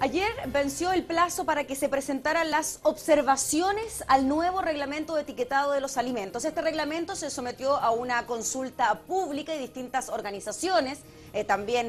Ayer venció el plazo para que se presentaran las observaciones al nuevo reglamento de etiquetado de los alimentos. Este reglamento se sometió a una consulta pública y distintas organizaciones, también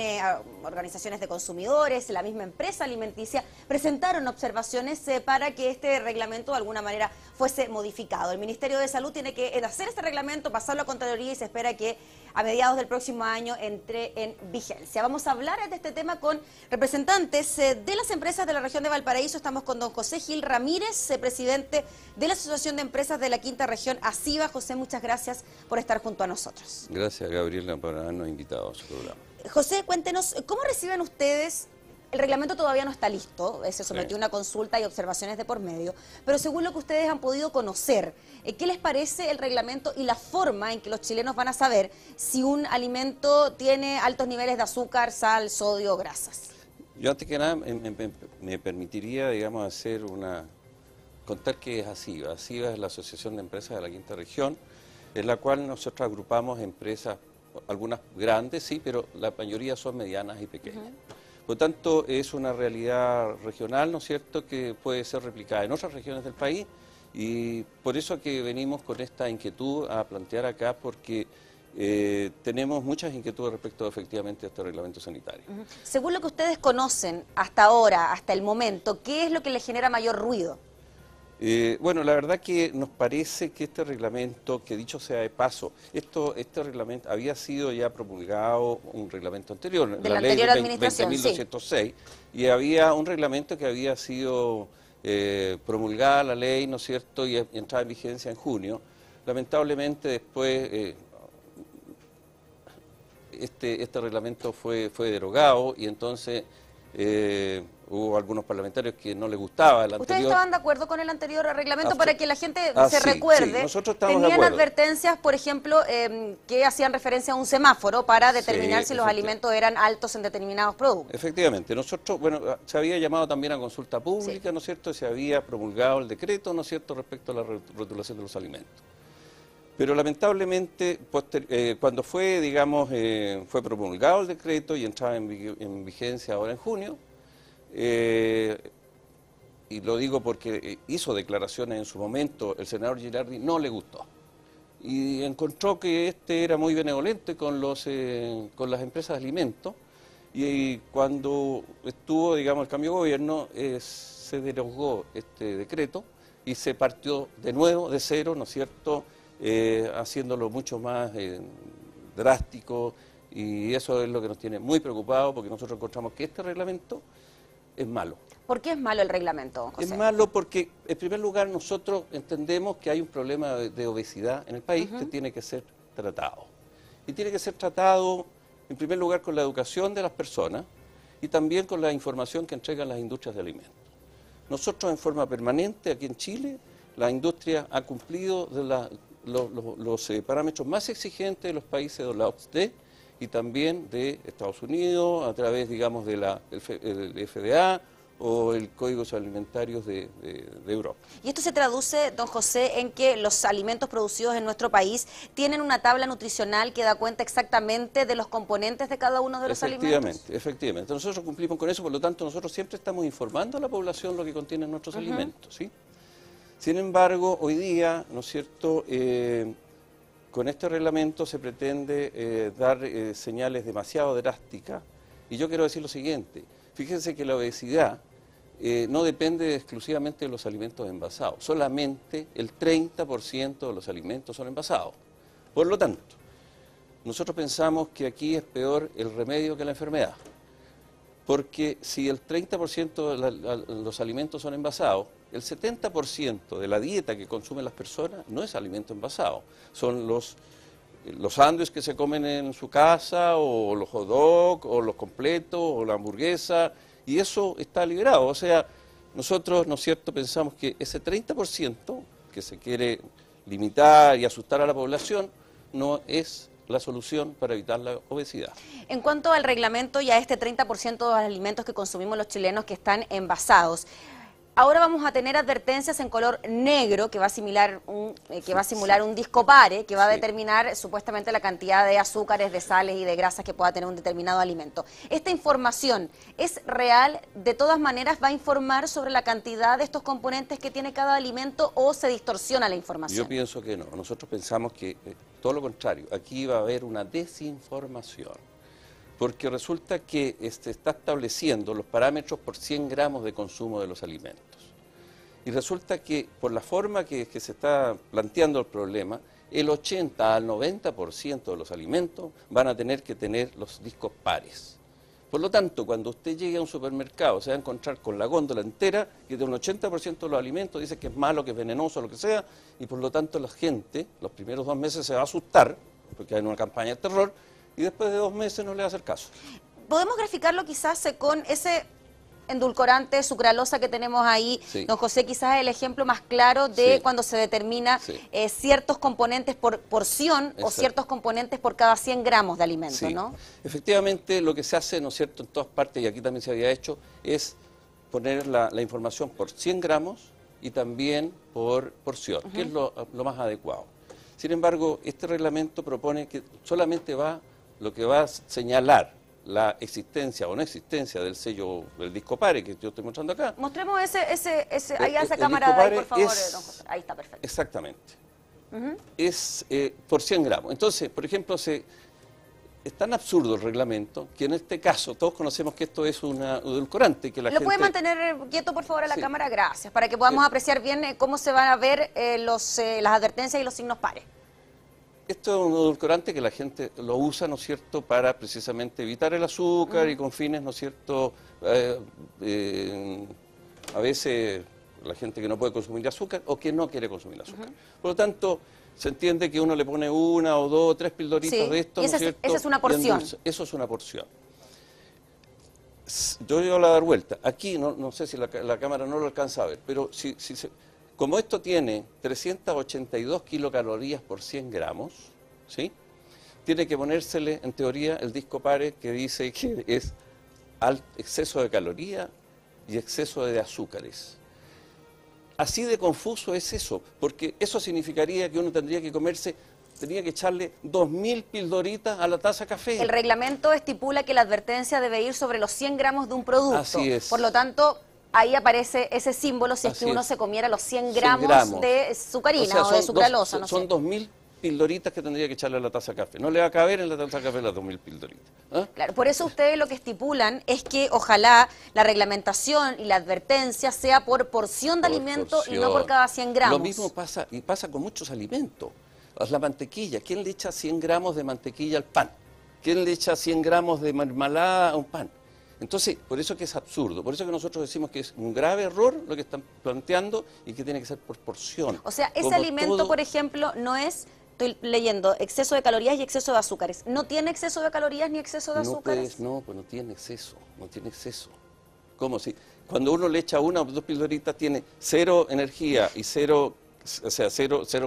organizaciones de consumidores, la misma empresa alimenticia, presentaron observaciones para que este reglamento de alguna manera fuese modificado. El Ministerio de Salud tiene que hacer este reglamento, pasarlo a Contraloría y se espera que a mediados del próximo año entre en vigencia. Vamos a hablar de este tema con representantes de las empresas de la región de Valparaíso. Estamos con don José Gil Ramírez, presidente de la Asociación de Empresas de la Quinta Región, ASIVA. José, muchas gracias por estar junto a nosotros. Gracias, Gabriela, por habernos invitado a su programa. José, cuéntenos, ¿cómo reciben ustedes? El reglamento todavía no está listo, se sometió a una consulta y observaciones de por medio, pero según lo que ustedes han podido conocer, ¿qué les parece el reglamento y la forma en que los chilenos van a saber si un alimento tiene altos niveles de azúcar, sal, sodio o grasas? Yo antes que nada me permitiría, digamos, contar qué es ASIVA. ASIVA es la Asociación de Empresas de la Quinta Región, en la cual nosotros agrupamos empresas, algunas grandes, sí, pero la mayoría son medianas y pequeñas. Por lo tanto, es una realidad regional, ¿no es cierto?, que puede ser replicada en otras regiones del país, y por eso que venimos con esta inquietud a plantear acá, porque tenemos muchas inquietudes respecto efectivamente a este reglamento sanitario. Según lo que ustedes conocen hasta ahora, hasta el momento, ¿qué es lo que les genera mayor ruido? Bueno, la verdad que nos parece que este reglamento, que dicho sea de paso, este reglamento había sido ya promulgado un reglamento anterior, de la ley 20.206, sí. Y había un reglamento que había sido promulgada la ley, ¿no es cierto?, y entraba en vigencia en junio. Lamentablemente después este reglamento fue derogado y entonces hubo algunos parlamentarios que no les gustaba el anterior. ¿Ustedes estaban de acuerdo con el anterior reglamento para que la gente se recuerde? Sí, nosotros estamos de Tenían acuerdo. Advertencias, por ejemplo, que hacían referencia a un semáforo para determinar si los alimentos eran altos en determinados productos. Efectivamente. Nosotros, bueno, se había llamado también a consulta pública, ¿no es cierto? Se había promulgado el decreto, ¿no es cierto?, respecto a la rotulación de los alimentos. Pero lamentablemente, cuando fue, digamos, fue promulgado el decreto y entraba en vigencia ahora en junio, y lo digo porque hizo declaraciones en su momento, el senador Girardi no le gustó. Y encontró que era muy benevolente con las empresas de alimentos, y cuando estuvo, digamos, el cambio de gobierno, se derogó este decreto y se partió de nuevo, de cero, ¿no es cierto?, haciéndolo mucho más drástico, y eso es lo que nos tiene muy preocupados, porque nosotros encontramos que este reglamento es malo. ¿Por qué es malo el reglamento, José? Es malo porque, en primer lugar, nosotros entendemos que hay un problema de obesidad en el país que tiene que ser tratado. Y tiene que ser tratado, en primer lugar, con la educación de las personas y también con la información que entregan las industrias de alimentos. Nosotros, en forma permanente, aquí en Chile, la industria ha cumplido los parámetros más exigentes de los países de la OCDE y también de Estados Unidos, a través, digamos, del FDA o el Códigos Alimentarios de Europa. Y esto se traduce, don José, en que los alimentos producidos en nuestro país tienen una tabla nutricional que da cuenta exactamente de los componentes de cada uno de los alimentos. Efectivamente. Nosotros cumplimos con eso, por lo tanto, nosotros siempre estamos informando a la población lo que contienen nuestros alimentos, ¿sí? Sin embargo, hoy día, ¿no es cierto?, con este reglamento se pretende dar señales demasiado drásticas, y yo quiero decir lo siguiente: fíjense que la obesidad no depende exclusivamente de los alimentos envasados, solamente el 30% de los alimentos son envasados. Por lo tanto, nosotros pensamos que aquí es peor el remedio que la enfermedad, porque si el 30% de los alimentos son envasados, el 70% de la dieta que consumen las personas no es alimento envasado. Son los sándwiches que se comen en su casa, o los hot dogs, o los completos, o la hamburguesa, y eso está liberado. O sea, nosotros, ¿no es cierto?, pensamos que ese 30% que se quiere limitar y asustar a la población no es la solución para evitar la obesidad. En cuanto al reglamento y a este 30% de los alimentos que consumimos los chilenos que están envasados, Ahora vamos a tener advertencias en color negro que va a simular un disco pare, que va a determinar supuestamente la cantidad de azúcares, de sales y de grasas que pueda tener un determinado alimento. ¿Esta información es real? ¿De todas maneras va a informar sobre la cantidad de estos componentes que tiene cada alimento o se distorsiona la información? Yo pienso que no. Nosotros pensamos que todo lo contrario. Aquí va a haber una desinformación. Porque resulta que se está estableciendo los parámetros por 100 gramos de consumo de los alimentos. Y resulta que por la forma que se está planteando el problema, el 80 al 90% de los alimentos van a tener que tener los discos pares. Por lo tanto, cuando usted llegue a un supermercado, se va a encontrar con la góndola entera, que de un 80% de los alimentos dice que es malo, que es venenoso, lo que sea, y por lo tanto la gente, los primeros 2 meses se va a asustar, porque hay una campaña de terror, y después de 2 meses no le va a hacer caso. ¿Podemos graficarlo quizás con ese endulcorante, sucralosa que tenemos ahí? Sí. Don José, quizás el ejemplo más claro de cuando se determina ciertos componentes por porción o ciertos componentes por cada 100 gramos de alimento, ¿no? Efectivamente, lo que se hace, ¿no es cierto?, en todas partes, y aquí también se había hecho, es poner la información por 100 gramos y también por porción, que es lo más adecuado. Sin embargo, este reglamento propone que solamente lo que va a señalar la existencia o no existencia del sello del disco pare que yo estoy mostrando acá. Mostremos ahí a esa cámara de ahí, por favor, don José. Ahí está, perfecto. Exactamente. Es por 100 gramos. Entonces, por ejemplo, es tan absurdo el reglamento que en este caso todos conocemos que esto es un edulcorante. Que la gente... puede mantener quieto, por favor, a la cámara? Gracias, para que podamos apreciar bien cómo se van a ver las advertencias y los signos pares. Esto es un edulcorante que la gente lo usa, ¿no es cierto?, para precisamente evitar el azúcar y con fines, ¿no es cierto?, a veces la gente que no puede consumir azúcar o que no quiere consumir azúcar. Por lo tanto, se entiende que uno le pone 1 o 2 o 3 pildoritas de esto, ¿no es cierto? Esa es una porción. Eso es una porción. Yo voy a dar vuelta. Aquí, no sé si la cámara no lo alcanza a ver, pero como esto tiene 382 kilocalorías por 100 gramos, ¿sí?, tiene que ponérsele, en teoría, el disco pare que dice que es exceso de calorías y exceso de azúcares. Así de confuso es eso, porque eso significaría que uno tenía que echarle 2000 pildoritas a la taza de café. El reglamento estipula que la advertencia debe ir sobre los 100 gramos de un producto. Así es. Por lo tanto, ahí aparece ese símbolo si es que uno se comiera los 100 gramos de sucarina o de sucralosa. Son 2000 pildoritas que tendría que echarle a la taza de café. No le va a caber en la taza de café las 2000 pildoritas. Claro, por eso ustedes lo que estipulan es que ojalá la reglamentación y la advertencia sea por porción de alimento y no por cada 100 gramos. Lo mismo pasa con muchos alimentos. La mantequilla, ¿quién le echa 100 gramos de mantequilla al pan? ¿Quién le echa 100 gramos de mermelada a un pan? Entonces, por eso que es absurdo, por eso que nosotros decimos que es un grave error lo que están planteando y que tiene que ser por porción. O sea, ese alimento, por ejemplo, no es, estoy leyendo, exceso de calorías y exceso de azúcares. ¿No tiene exceso de calorías ni exceso de azúcares? Pues no tiene exceso, no tiene exceso. ¿Cómo? Si cuando uno le echa 1 o 2 pildoritas tiene 0 energía y 0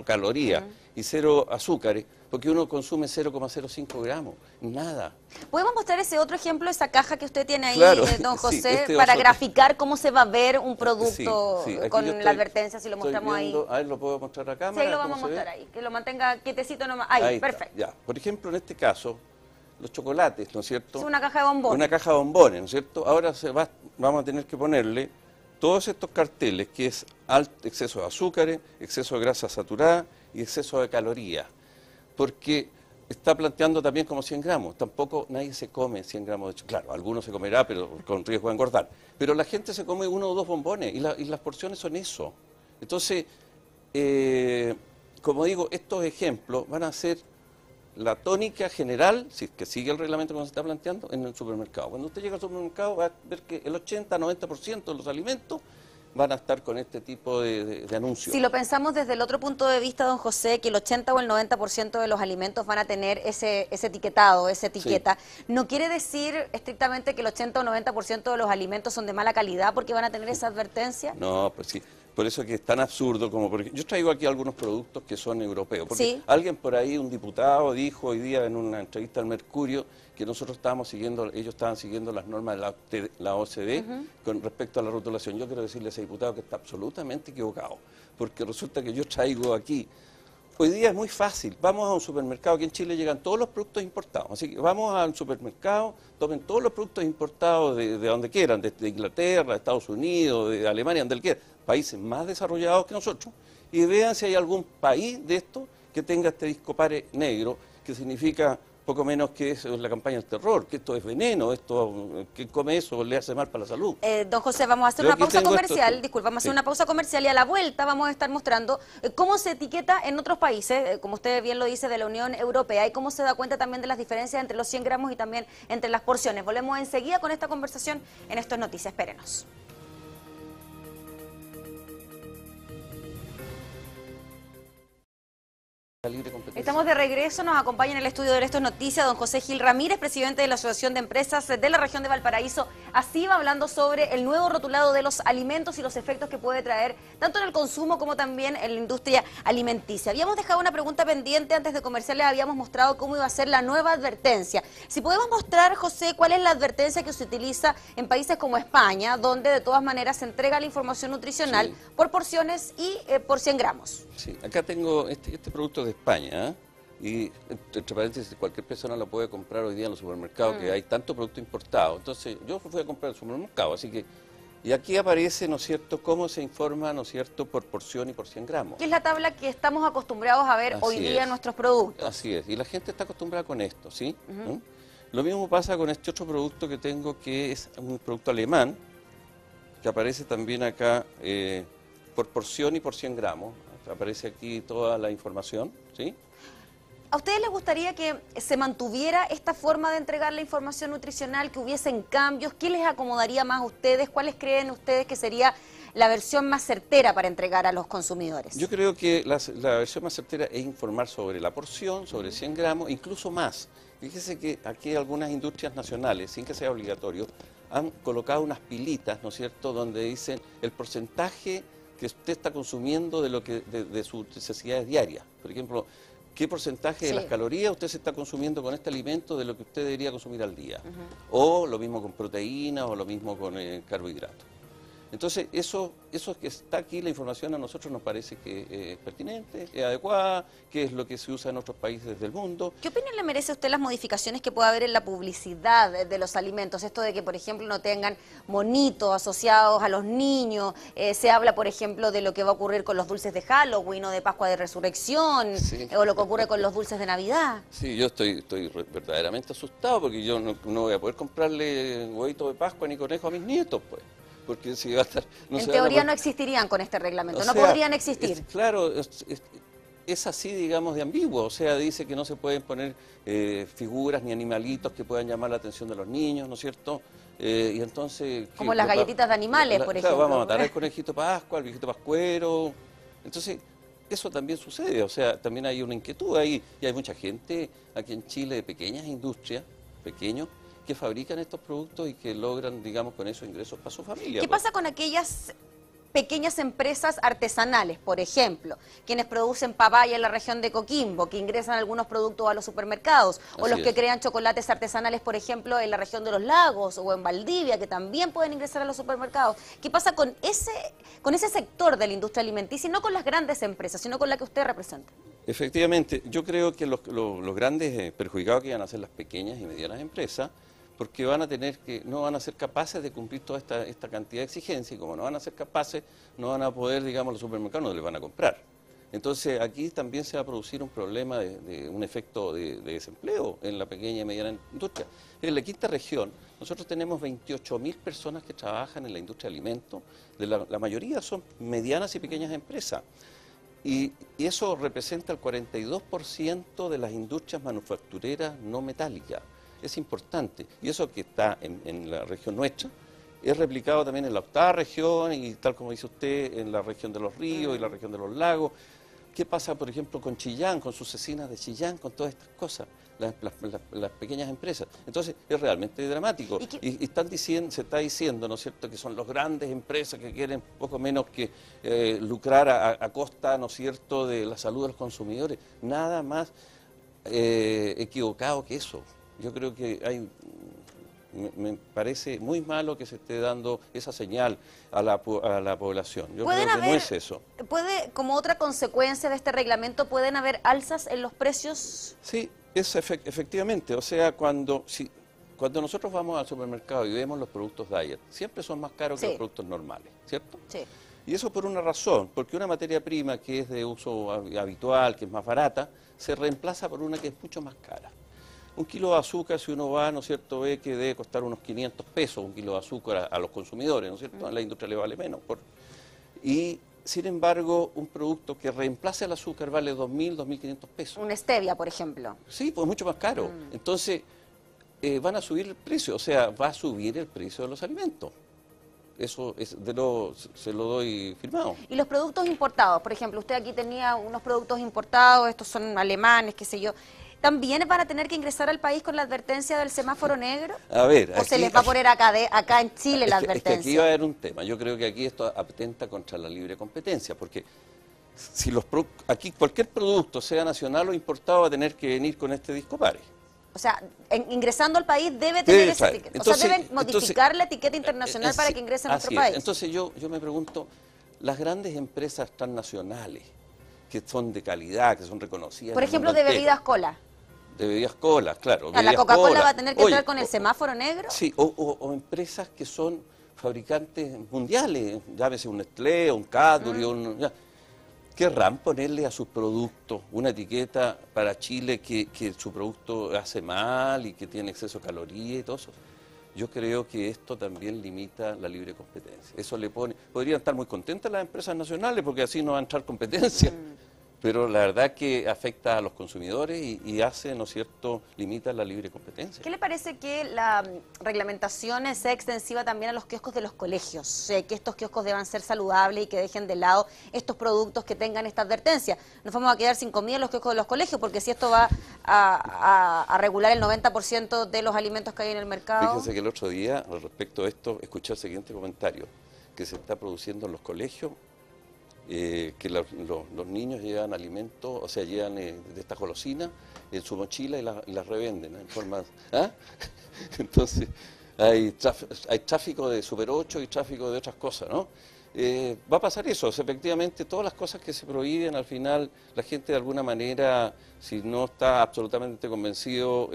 calorías y 0 azúcares, porque uno consume 0,05 gramos, nada. ¿Podemos mostrar ese otro ejemplo, esa caja que usted tiene ahí, don José, sí, para graficar cómo se va a ver un producto con la advertencia, si lo mostramos ahí? A ver, ¿lo puedo mostrar a cámara? Sí, lo vamos a mostrar ahí, que lo mantenga quietecito nomás. Ahí, perfecto. Ya. Por ejemplo, en este caso, los chocolates, ¿no es cierto? Es una caja de bombones. Una caja de bombones, ¿no es cierto? Ahora vamos a tener que ponerle todos estos carteles, que es exceso de azúcares, exceso de grasa saturada y exceso de calorías. Porque está planteando también como 100 gramos. Tampoco nadie se come 100 gramos de chocolate. Claro, algunos se comerá, pero con riesgo de engordar. Pero la gente se come 1 o 2 bombones y las porciones son eso. Entonces, como digo, estos ejemplos van a ser la tónica general, si es que sigue el reglamento como se está planteando, en el supermercado. Cuando usted llega al supermercado va a ver que el 80-90% de los alimentos van a estar con este tipo de anuncios. Si lo pensamos desde el otro punto de vista, don José, que el 80 o el 90% de los alimentos van a tener ese etiquetado, esa etiqueta, ¿no quiere decir estrictamente que el 80 o 90% de los alimentos son de mala calidad porque van a tener esa advertencia? No, pues sí. Por eso que es tan absurdo como... Porque yo traigo aquí algunos productos que son europeos. Porque alguien por ahí, un diputado, dijo hoy día en una entrevista al Mercurio que nosotros estábamos siguiendo, ellos estaban siguiendo las normas de la OCDE con respecto a la rotulación. Yo quiero decirle a ese diputado que está absolutamente equivocado, porque resulta que yo traigo aquí. Hoy día es muy fácil, vamos a un supermercado, aquí en Chile llegan todos los productos importados, así que vamos al supermercado, tomen todos los productos importados de donde quieran, de Inglaterra, de Estados Unidos, de Alemania, donde quieran, países más desarrollados que nosotros, y vean si hay algún país de estos que tenga este discopare negro, que significa poco menos que es la campaña del terror, que esto es veneno, esto que come eso le hace mal para la salud. Don José, vamos a hacer una pausa comercial, disculpa, vamos a hacer una pausa comercial y a la vuelta vamos a estar mostrando cómo se etiqueta en otros países, como usted bien lo dice, de la Unión Europea, y cómo se da cuenta también de las diferencias entre los 100 gramos y también entre las porciones. Volvemos enseguida con esta conversación en Esto es Noticias, espérenos. Estamos de regreso, nos acompaña en el estudio de Esto es Noticias don José Gil Ramírez, presidente de la Asociación de Empresas de la región de Valparaíso, ASIVA, hablando sobre el nuevo rotulado de los alimentos y los efectos que puede traer tanto en el consumo como también en la industria alimenticia. Habíamos dejado una pregunta pendiente antes de comerciales, habíamos mostrado cómo iba a ser la nueva advertencia. Si podemos mostrar, José, cuál es la advertencia que se utiliza en países como España, donde de todas maneras se entrega la información nutricional por porciones y por 100 gramos. Sí, acá tengo este producto de España, y entre paréntesis, cualquier persona lo puede comprar hoy día en los supermercados, que hay tanto producto importado. Entonces yo fui a comprar el supermercado, así que, y aquí aparece, ¿no es cierto?, cómo se informa, ¿no es cierto?, por porción y por 100 gramos. Que es la tabla que estamos acostumbrados a ver hoy día en nuestros productos. Así es, y la gente está acostumbrada con esto, ¿sí? Lo mismo pasa con este otro producto que tengo, que es un producto alemán, que aparece también acá por porción y por 100 gramos. Aparece aquí toda la información, ¿sí? ¿A ustedes les gustaría que se mantuviera esta forma de entregar la información nutricional, que hubiesen cambios? ¿Qué les acomodaría más a ustedes? ¿Cuáles creen ustedes que sería la versión más certera para entregar a los consumidores? Yo creo que la versión más certera es informar sobre la porción, sobre 100 gramos, incluso más. Fíjese que aquí algunas industrias nacionales, sin que sea obligatorio, han colocado unas pilitas, ¿no es cierto?, donde dicen el porcentaje que usted está consumiendo de sus necesidades diarias. Por ejemplo, qué porcentaje de las calorías usted se está consumiendo con este alimento de lo que usted debería consumir al día. O lo mismo con proteínas, o lo mismo con carbohidratos. Entonces, eso que está aquí, la información a nosotros nos parece que es pertinente, es adecuada, que es lo que se usa en otros países del mundo. ¿Qué opinión le merece a usted las modificaciones que puede haber en la publicidad de los alimentos? Esto de que, por ejemplo, no tengan monitos asociados a los niños. Se habla, por ejemplo, de lo que va a ocurrir con los dulces de Halloween o de Pascua de Resurrección, o lo que ocurre con los dulces de Navidad. Sí, yo estoy verdaderamente asustado, porque yo no voy a poder comprarle huevito de Pascua ni conejo a mis nietos, pues. Porque si va a estar, en teoría no existirían con este reglamento, no podrían existir. Claro, es así, digamos, de ambiguo. O sea, dice que no se pueden poner figuras ni animalitos que puedan llamar la atención de los niños, ¿no es cierto? Y entonces... Como las galletitas de animales, por ejemplo. Vamos a matar al conejito Pascua, al viejito pascuero. Entonces, eso también sucede. O sea, también hay una inquietud ahí. Y hay mucha gente aquí en Chile de pequeñas industrias, pequeños, que fabrican estos productos y que logran, digamos, con esos ingresos para su familia. ¿Qué pasa con aquellas pequeñas empresas artesanales, por ejemplo, quienes producen papaya en la región de Coquimbo, que ingresan algunos productos a los supermercados, o los que crean chocolates artesanales, por ejemplo, en la región de los lagos o en Valdivia, que también pueden ingresar a los supermercados? ¿Qué pasa con ese sector de la industria alimenticia, y no con las grandes empresas, sino con la que usted representa? Efectivamente, yo creo que los grandes perjudicados que van a ser las pequeñas y medianas empresas, porque no van a ser capaces de cumplir toda esta cantidad de exigencias, y como no van a ser capaces, no van a poder, digamos, los supermercados no les van a comprar. Entonces aquí también se va a producir un problema de un efecto de desempleo en la pequeña y mediana industria. En la quinta región, nosotros tenemos 28.000 personas que trabajan en la industria de alimentos, la mayoría son medianas y pequeñas empresas. Y eso representa el 42% de las industrias manufactureras no metálicas. Es importante, y eso que está en la región nuestra, es replicado también en la octava región, y tal como dice usted, en la región de los ríos y la región de los lagos. ¿Qué pasa, por ejemplo, con Chillán, con sus cecinas de Chillán, con todas estas cosas, las pequeñas empresas? Entonces, es realmente dramático. Y se está diciendo, ¿no es cierto?, que son las grandes empresas que quieren poco menos que lucrar a costa, ¿no es cierto?, de la salud de los consumidores. Nada más equivocado que eso. Yo creo que me parece muy malo que se esté dando esa señal a la población. Yo creo que no es eso. Como otra consecuencia de este reglamento, ¿pueden haber alzas en los precios? Sí, efectivamente. O sea, cuando nosotros vamos al supermercado y vemos los productos diet, siempre son más caros que los productos normales, ¿cierto? Sí. Y eso por una razón, porque una materia prima que es de uso habitual, que es más barata, se reemplaza por una que es mucho más cara. Un kilo de azúcar, si uno va, ¿no es cierto?, ve que debe costar unos 500 pesos un kilo de azúcar a los consumidores, ¿no es cierto? A la industria le vale menos. Y, sin embargo, un producto que reemplace el azúcar vale 2.000, 2.500 pesos. Una stevia, por ejemplo. Sí, pues mucho más caro. Entonces, van a subir el precio, o sea, va a subir el precio de los alimentos. Eso se lo doy firmado. Y los productos importados, por ejemplo, usted aquí tenía unos productos importados, estos son alemanes, qué sé yo, ¿también van a tener que ingresar al país con la advertencia del semáforo negro? A ver, ¿O se les va a poner acá en Chile la advertencia? Es que aquí va a haber un tema. Yo creo que aquí esto atenta contra la libre competencia, porque si aquí cualquier producto, sea nacional o importado, va a tener que venir con este disco pares. O sea, ingresando al país debe tener esa etiqueta. O sea, deben modificar la etiqueta internacional para que ingrese a nuestro país. Entonces yo me pregunto, las grandes empresas transnacionales, que son de calidad, que son reconocidas... Por ejemplo, de bebidas cola. De bebidas cola, claro. ¿La Coca-Cola va a tener que entrar con el semáforo negro? Sí, o empresas que son fabricantes mundiales, llámese un Nestlé, un Cadbury, querrán ponerle a sus productos una etiqueta para Chile que su producto hace mal y que tiene exceso de calorías y todo eso. Yo creo que esto también limita la libre competencia. Eso le pone... Podrían estar muy contentas las empresas nacionales porque así no va a entrar competencia. Pero la verdad que afecta a los consumidores y hace, ¿no es cierto?, limita la libre competencia. ¿Qué le parece que la reglamentación sea extensiva también a los kioscos de los colegios? Que estos kioscos deban ser saludables y que dejen de lado estos productos que tengan esta advertencia. Nos vamos a quedar sin comida en los kioscos de los colegios, porque si esto va a regular el 90% de los alimentos que hay en el mercado... Fíjense que el otro día, respecto a esto, escuché el siguiente comentario, que se está produciendo en los colegios, que los niños llevan alimentos, o sea, llevan de estas golosinas en su mochila y las revenden en forma... ¿Ah? Entonces, hay tráfico de Super 8 y tráfico de otras cosas, ¿no? Va a pasar eso, efectivamente, todas las cosas que se prohíben, al final, la gente de alguna manera, si no está absolutamente convencido,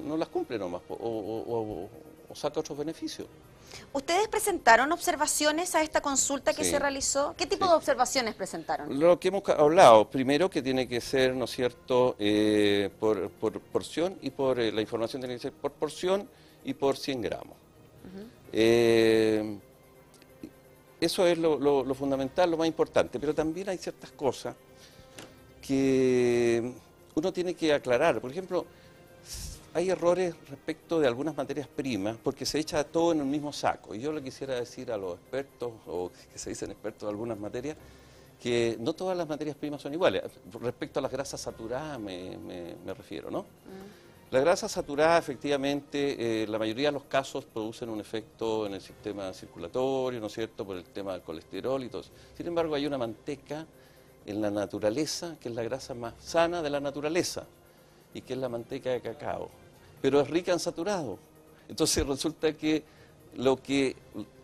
no las cumple nomás, o saca otros beneficios. ¿Ustedes presentaron observaciones a esta consulta que se realizó? ¿Qué tipo de observaciones presentaron? Lo que hemos hablado, primero que tiene que ser, ¿no es cierto?, por porción y la información tiene que ser por porción y por 100 gramos. Eso es lo fundamental, lo más importante, pero también hay ciertas cosas que uno tiene que aclarar. Por ejemplo, hay errores respecto de algunas materias primas porque se echa todo en el mismo saco. Y yo le quisiera decir a los expertos, o que se dicen expertos de algunas materias, que no todas las materias primas son iguales. Respecto a las grasas saturadas me refiero, ¿no? La grasa saturada, efectivamente, la mayoría de los casos producen un efecto en el sistema circulatorio, ¿no es cierto?, por el tema del colesterol y todo eso. Sin embargo, hay una manteca en la naturaleza que es la grasa más sana de la naturaleza, y que es la manteca de cacao, pero es rica en saturado. Entonces resulta que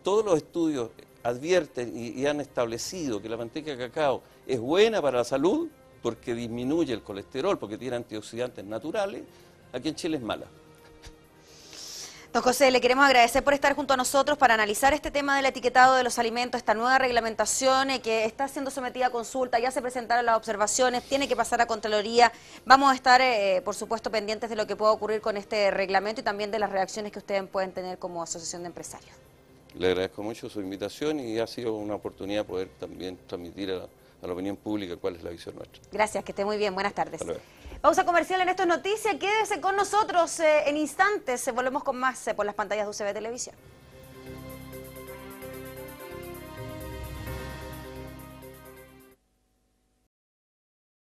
todos los estudios advierten y han establecido que la manteca de cacao es buena para la salud porque disminuye el colesterol, porque tiene antioxidantes naturales, aquí en Chile es mala. Don José, le queremos agradecer por estar junto a nosotros para analizar este tema del etiquetado de los alimentos, esta nueva reglamentación que está siendo sometida a consulta, ya se presentaron las observaciones, tiene que pasar a Contraloría. Vamos a estar, por supuesto, pendientes de lo que pueda ocurrir con este reglamento y también de las reacciones que ustedes pueden tener como asociación de empresarios. Le agradezco mucho su invitación y ha sido una oportunidad poder también transmitir a la opinión pública cuál es la visión nuestra. Gracias, que esté muy bien, buenas tardes. Hasta luego. Pausa comercial en Esto es Noticia, quédese con nosotros en instantes, volvemos con más por las pantallas de UCB Televisión.